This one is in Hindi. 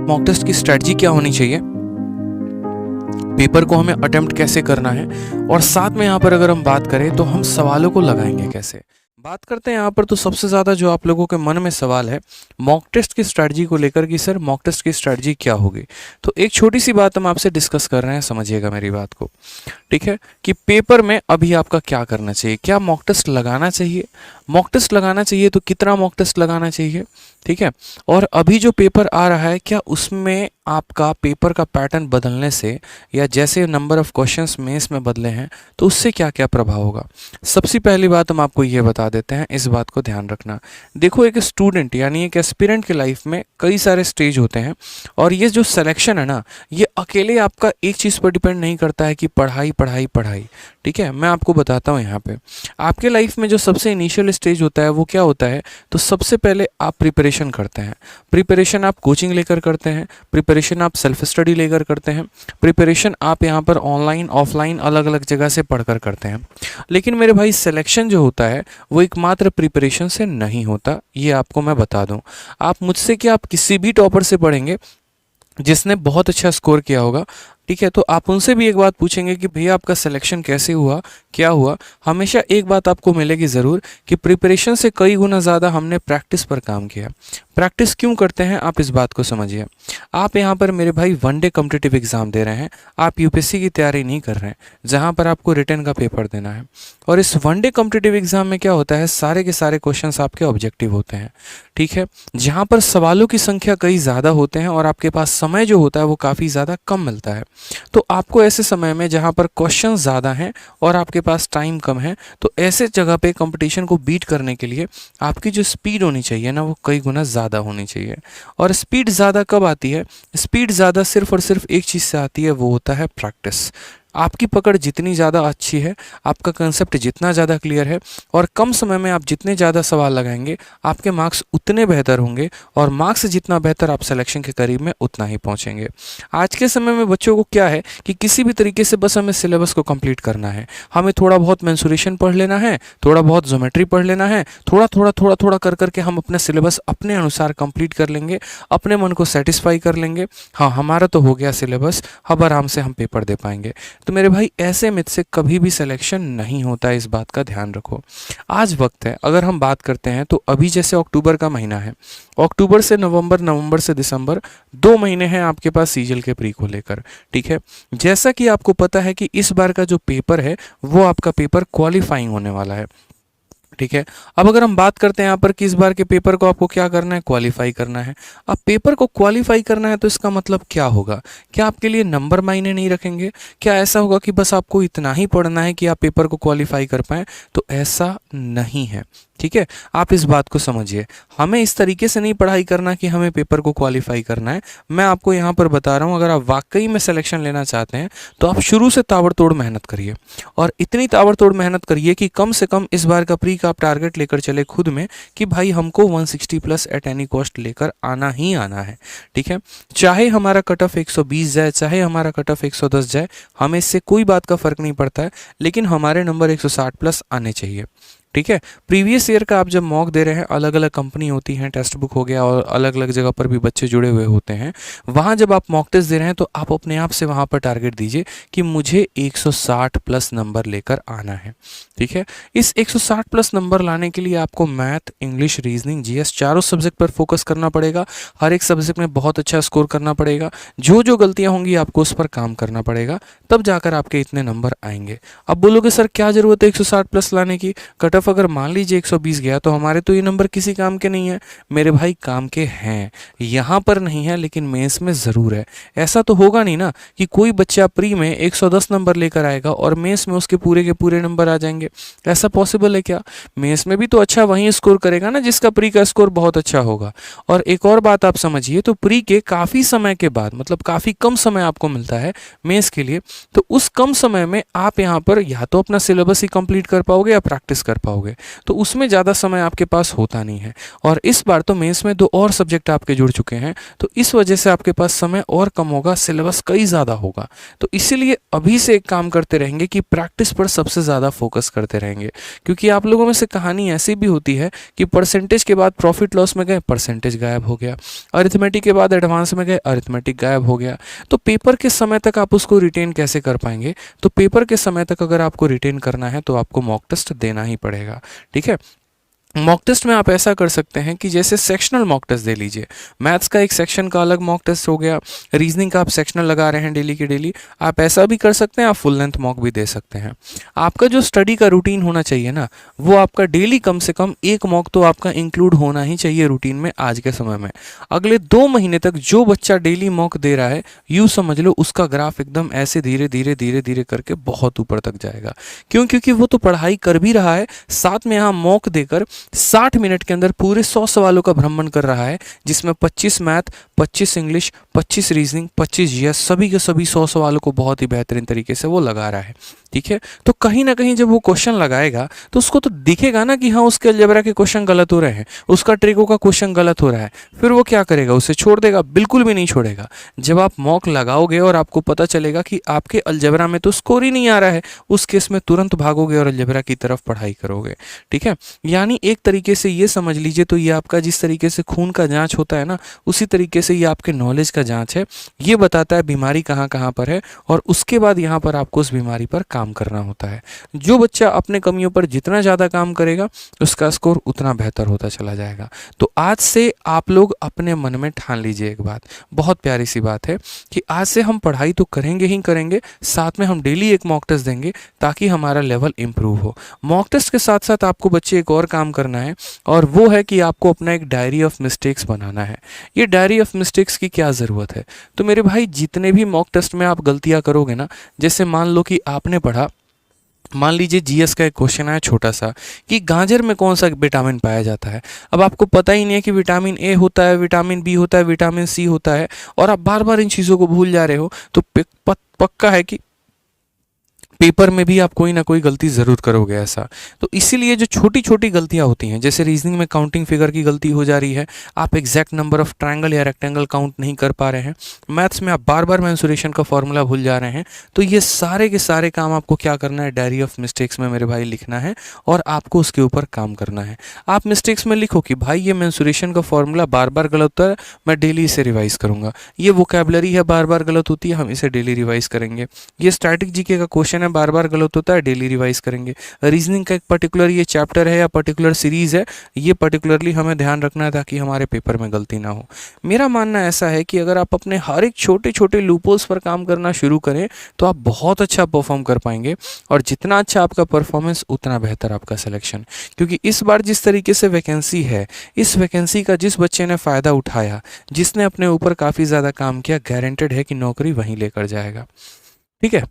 मॉक टेस्ट की स्ट्रेटजी क्या होनी चाहिए, पेपर को हमें अटेम्प्ट कैसे करना है, और साथ में यहाँ पर अगर हम बात करें तो हम सवालों को लगाएंगे कैसे। बात करते हैं यहाँ पर तो सबसे ज़्यादा जो आप लोगों के मन में सवाल है मॉक टेस्ट की स्ट्रेटजी को लेकर कि सर मॉक टेस्ट की स्ट्रेटजी क्या होगी। तो एक छोटी सी बात हम आपसे डिस्कस कर रहे हैं, समझिएगा मेरी बात को, ठीक है, कि पेपर में अभी आपका क्या करना चाहिए। क्या मॉक टेस्ट लगाना चाहिए, मॉक टेस्ट लगाना चाहिए तो कितना मॉक टेस्ट लगाना चाहिए, ठीक है, और अभी जो पेपर आ रहा है क्या उसमें आपका पेपर का पैटर्न बदलने से या जैसे नंबर ऑफ क्वेश्चंस मेंस में बदले हैं तो उससे क्या क्या प्रभाव होगा। सबसे पहली बात हम आपको ये बता देते हैं, इस बात को ध्यान रखना। देखो, एक स्टूडेंट यानी एक एस्पिरेंट के लाइफ में कई सारे स्टेज होते हैं, और ये जो सिलेक्शन है ना, ये अकेले आपका एक चीज़ पर डिपेंड नहीं करता है कि पढ़ाई पढ़ाई पढ़ाई, ठीक है। मैं आपको बताता हूँ यहाँ पे आपके लाइफ में जो सबसे इनिशियल स्टेज होता है वो क्या होता है। तो सबसे पहले आप प्रिपरेशन करते हैं, प्रिपरेशन आप कोचिंग लेकर करते हैं, प्रिपरेशन आप सेल्फ स्टडी लेकर करते हैं, प्रिपरेशन आप यहाँ पर ऑनलाइन ऑफलाइन अलग अलग जगह से पढ़कर करते हैं। लेकिन मेरे भाई सिलेक्शन जो होता है वो एकमात्र प्रिपरेशन से नहीं होता, ये आपको मैं बता दूं। आप मुझसे क्या, आप किसी भी टॉपर से पढ़ेंगे जिसने बहुत अच्छा स्कोर किया होगा, ठीक है, तो आप उनसे भी एक बात पूछेंगे कि भैया आपका सिलेक्शन कैसे हुआ, क्या हुआ। हमेशा एक बात आपको मिलेगी ज़रूर कि प्रिपरेशन से कई गुना ज़्यादा हमने प्रैक्टिस पर काम किया। प्रैक्टिस क्यों करते हैं आप इस बात को समझिए। आप यहाँ पर मेरे भाई वनडे कॉम्पिटिटिव एग्जाम दे रहे हैं, आप यूपीएससी की तैयारी नहीं कर रहे हैं जहाँ पर आपको रिटन का पेपर देना है। और इस वनडे कॉम्पिटिटिव एग्जाम में क्या होता है, सारे के सारे क्वेश्चंस आपके ऑब्जेक्टिव होते हैं, ठीक है, जहाँ पर सवालों की संख्या कई ज़्यादा होते हैं और आपके पास समय जो होता है वो काफ़ी ज़्यादा कम मिलता है। तो आपको ऐसे समय में जहाँ पर क्वेश्चन ज़्यादा हैं और आपके पास टाइम कम है, तो ऐसे जगह पे कंपटीशन को बीट करने के लिए आपकी जो स्पीड होनी चाहिए ना वो कई गुना ज़्यादा होनी चाहिए। और स्पीड ज़्यादा कब आती है, स्पीड ज़्यादा सिर्फ और सिर्फ एक चीज़ से आती है, वो होता है प्रैक्टिस। आपकी पकड़ जितनी ज़्यादा अच्छी है, आपका कंसेप्ट जितना ज़्यादा क्लियर है, और कम समय में आप जितने ज़्यादा सवाल लगाएंगे आपके मार्क्स उतने बेहतर होंगे, और मार्क्स जितना बेहतर आप सिलेक्शन के करीब में उतना ही पहुंचेंगे। आज के समय में बच्चों को क्या है कि किसी भी तरीके से बस हमें सिलेबस को कंप्लीट करना है, हमें थोड़ा बहुत मेंसुरेशन पढ़ लेना है, थोड़ा बहुत ज्योमेट्री पढ़ लेना है, थोड़ा थोड़ा थोड़ा थोड़ा कर करके हम अपना सिलेबस अपने अनुसार कंप्लीट कर लेंगे, अपने मन को सेटिस्फाई कर लेंगे, हाँ हमारा तो हो गया सिलेबस, अब आराम से हम पेपर दे पाएंगे। तो मेरे भाई ऐसे मिथ से कभी भी सिलेक्शन नहीं होता है, इस बात का ध्यान रखो। आज वक्त है, अगर हम बात करते हैं तो अभी जैसे अक्टूबर का महीना है, अक्टूबर से नवंबर, नवंबर से दिसंबर, 2 महीने हैं आपके पास सीजल के प्री को लेकर, ठीक है। जैसा कि आपको पता है कि इस बार का जो पेपर है वो आपका पेपर क्वालिफाइंग होने वाला है, ठीक है। अब अगर हम बात करते हैं यहाँ पर कि इस बार के पेपर को आपको क्या करना है, क्वालिफाई करना है। अब पेपर को क्वालिफाई करना है तो इसका मतलब क्या होगा, क्या आपके लिए नंबर मायने नहीं रखेंगे, क्या ऐसा होगा कि बस आपको इतना ही पढ़ना है कि आप पेपर को क्वालिफाई कर पाएँ, तो ऐसा नहीं है, ठीक है। आप इस बात को समझिए, हमें इस तरीके से नहीं पढ़ाई करना कि हमें पेपर को क्वालिफाई करना है। मैं आपको यहाँ पर बता रहा हूँ, अगर आप वाकई में सिलेक्शन लेना चाहते हैं तो आप शुरू से ताबड़तोड़ मेहनत करिए, और इतनी ताबड़तोड़ मेहनत करिए कि कम से कम इस बार का प्री का आप टारगेट लेकर चले खुद में कि भाई हमको 160 प्लस एट एनी कॉस्ट लेकर आना ही आना है, ठीक है। चाहे हमारा कट ऑफ 120 जाए, चाहे हमारा कट ऑफ 110 जाए, हमें इससे कोई बात का फर्क नहीं पड़ता है, लेकिन हमारे नंबर 160 प्लस आने चाहिए, ठीक है। प्रीवियस ईयर का आप जब मॉक दे रहे हैं, अलग अलग कंपनी होती हैं, टेक्स्ट बुक हो गया, और अलग अलग जगह पर भी बच्चे जुड़े हुए होते हैं, वहाँ जब आप मॉक टेस्ट दे रहे हैं तो आप अपने आप से वहाँ पर टारगेट दीजिए कि मुझे 160 प्लस नंबर लेकर आना है, ठीक है। इस 160 प्लस नंबर लाने के लिए आपको मैथ, इंग्लिश, रीजनिंग, जीएस चारों सब्जेक्ट पर फोकस करना पड़ेगा। हर एक सब्जेक्ट में बहुत अच्छा स्कोर करना पड़ेगा, जो जो गलतियाँ होंगी आपको उस पर काम करना पड़ेगा, तब जाकर आपके इतने नंबर आएंगे। अब बोलोगे सर क्या ज़रूरत है 160 प्लस लाने की, कट ऑफ अगर मान लीजिए 120 गया तो हमारे तो ये नंबर किसी काम के नहीं है। मेरे भाई काम के हैं, यहाँ पर नहीं है लेकिन मेंस में ज़रूर है। ऐसा तो होगा नहीं ना कि कोई बच्चा प्री में 110 नंबर लेकर आएगा और मेंस में उसके पूरे के पूरे नंबर आ जाएंगे, ऐसा पॉसिबल है क्या। मेंस में भी तो अच्छा वहीं स्कोर करेगा ना जिसका प्री का स्कोर बहुत अच्छा होगा। और एक और बात आप समझिए, तो प्री के काफ़ी समय के बाद, मतलब काफ़ी कम समय आपको मिलता है मेंस के लिए, तो उस कम समय में आप यहाँ पर या तो अपना सिलेबस ही कंप्लीट कर पाओगे या प्रैक्टिस कर पाओगे। पाओगे, तो उसमें ज़्यादा समय आपके पास होता नहीं है। और इस बार तो मेंस में 2 और सब्जेक्ट आपके जुड़ चुके हैं, तो इस वजह से आपके पास समय और कम होगा, सिलेबस कई ज़्यादा होगा। तो इसीलिए अभी से एक काम करते रहेंगे कि प्रैक्टिस पर सबसे ज़्यादा फोकस करते रहेंगे, क्योंकि आप लोगों में से कहानी ऐसी भी होती है कि परसेंटेज के बाद प्रॉफिट लॉस में गए, परसेंटेज गायब हो गया, अरिथमेटिक के बाद एडवांस में गए, अरिथमेटिक गायब हो गया। तो पेपर के समय तक आप उसको रिटेन कैसे कर पाएंगे? तो पेपर के समय तक अगर आपको रिटेन करना है तो आपको मॉक टेस्ट देना ही पड़ेगा। ठीक है, मॉक टेस्ट में आप ऐसा कर सकते हैं कि जैसे सेक्शनल मॉक टेस्ट दे लीजिए। मैथ्स का एक सेक्शन का अलग मॉक टेस्ट हो गया, रीजनिंग का आप सेक्शनल लगा रहे हैं डेली के डेली, आप ऐसा भी कर सकते हैं, आप फुल लेंथ मॉक भी दे सकते हैं। आपका जो स्टडी का रूटीन होना चाहिए ना, वो आपका डेली कम से कम एक मॉक तो आपका इंक्लूड होना ही चाहिए रूटीन में आज के समय में। अगले 2 महीने तक जो बच्चा डेली मॉक दे रहा है, यूँ समझ लो उसका ग्राफ एकदम ऐसे धीरे धीरे धीरे धीरे करके बहुत ऊपर तक जाएगा। क्यों? क्योंकि वो तो पढ़ाई कर भी रहा है, साथ में यहाँ मॉक देकर 60 मिनट के अंदर पूरे 100 सवालों का भ्रमण कर रहा है, जिसमें 25 मैथ, 25 इंग्लिश, 25 रीजनिंग, 25 जीएस, सभी के सभी 100 सवालों को बहुत ही बेहतरीन तरीके से वो लगा रहा है। ठीक है, तो कहीं ना कहीं जब वो क्वेश्चन लगाएगा तो उसको तो दिखेगा ना कि हाँ उसके अलजेब्रा के क्वेश्चन गलत हो रहे हैं, उसका ट्रिको का क्वेश्चन गलत हो रहा है। फिर वो क्या करेगा? उसे छोड़ देगा? बिल्कुल भी नहीं छोड़ेगा। जब आप मॉक लगाओगे और आपको पता चलेगा कि आपके अलजेब्रा में तो स्कोर ही नहीं आ रहा है, उस केस में तुरंत भागोगे और अलजेब्रा की तरफ पढ़ाई करोगे। ठीक है, यानी एक तरीके से ये समझ लीजिए, तो ये आपका जिस तरीके से खून का जांच होता है ना, उसी तरीके से ये आपके नॉलेज का जांच है। ये बताता है बीमारी कहाँ कहाँ पर है, और उसके बाद यहाँ पर आपको उस बीमारी पर काम करना होता है। जो बच्चा अपने कमियों पर जितना ज़्यादा काम करेगा, उसका स्कोर उतना बेहतर होता चला जाएगा। तो आज से आप लोग अपने मन में ठान लीजिए एक बात, बहुत प्यारी सी बात है, कि आज से हम पढ़ाई तो करेंगे ही करेंगे, साथ में हम डेली एक मॉक टेस्ट देंगे ताकि हमारा लेवल इंप्रूव हो। मॉक टेस्ट के साथ साथ आपको बच्चे एक और काम करना है, और वो है कि आपको अपना एक डायरी ऑफ मिस्टेक्स बनाना है। ये डायरी ऑफ मिस्टेक्स की क्या ज़रूरत है? तो मेरे भाई, जितने भी मॉक टेस्ट में आप गलतियां करोगे ना, जैसे मान लो कि आपने पढ़ा, मान लीजिए जीएस का एक क्वेश्चन आया छोटा सा कि गाजर में कौन सा विटामिन पाया जाता है। अब आपको पता ही नहीं है कि विटामिन ए होता है, विटामिन बी होता है, विटामिन सी होता है, और आप बार बार इन चीज़ों को भूल जा रहे हो, तो पक्का है कि पेपर में भी आप कोई ना कोई गलती ज़रूर करोगे ऐसा। तो इसीलिए जो छोटी छोटी गलतियां होती हैं, जैसे रीजनिंग में काउंटिंग फिगर की गलती हो जा रही है, आप एग्जैक्ट नंबर ऑफ ट्रायंगल या रेक्टेंगल काउंट नहीं कर पा रहे हैं, मैथ्स में आप बार बार मेंसुरेशन का फॉर्मूला भूल जा रहे हैं, तो ये सारे के सारे काम आपको क्या करना है? डायरी ऑफ मिस्टेक्स में मेरे भाई लिखना है, और आपको उसके ऊपर काम करना है। आप मिस्टेक्स में लिखो कि भाई ये मेंसुरेशन का फॉर्मूला बार बार गलत होता है, मैं डेली इसे रिवाइज करूंगा। ये वोकैबुलरी है, बार बार गलत होती है, हम इसे डेली रिवाइज करेंगे। ये स्टैटिक जीके का क्वेश्चन है, बार बार गलत होता है, डेली रिवाइज करेंगे। रीजनिंग का एक पर्टिकुलर ये चैप्टर है या पर्टिकुलर सीरीज है, ये पर्टिकुलरली हमें ध्यान रखना है ताकि हमारे पेपर में गलती ना हो। मेरा मानना ऐसा है कि अगर आप अपने हर एक छोटे छोटे लूपहोल्स पर काम करना शुरू करें तो आप बहुत अच्छा परफॉर्म कर पाएंगे, और जितना अच्छा आपका परफॉर्मेंस उतना बेहतर आपका सिलेक्शन। क्योंकि इस बार जिस तरीके से वैकेंसी है, इस वैकेंसी का जिस बच्चे ने फ़ायदा उठाया, जिसने अपने ऊपर काफ़ी ज़्यादा काम किया, गारंटेड है कि नौकरी वहीं लेकर जाएगा। ठीक है।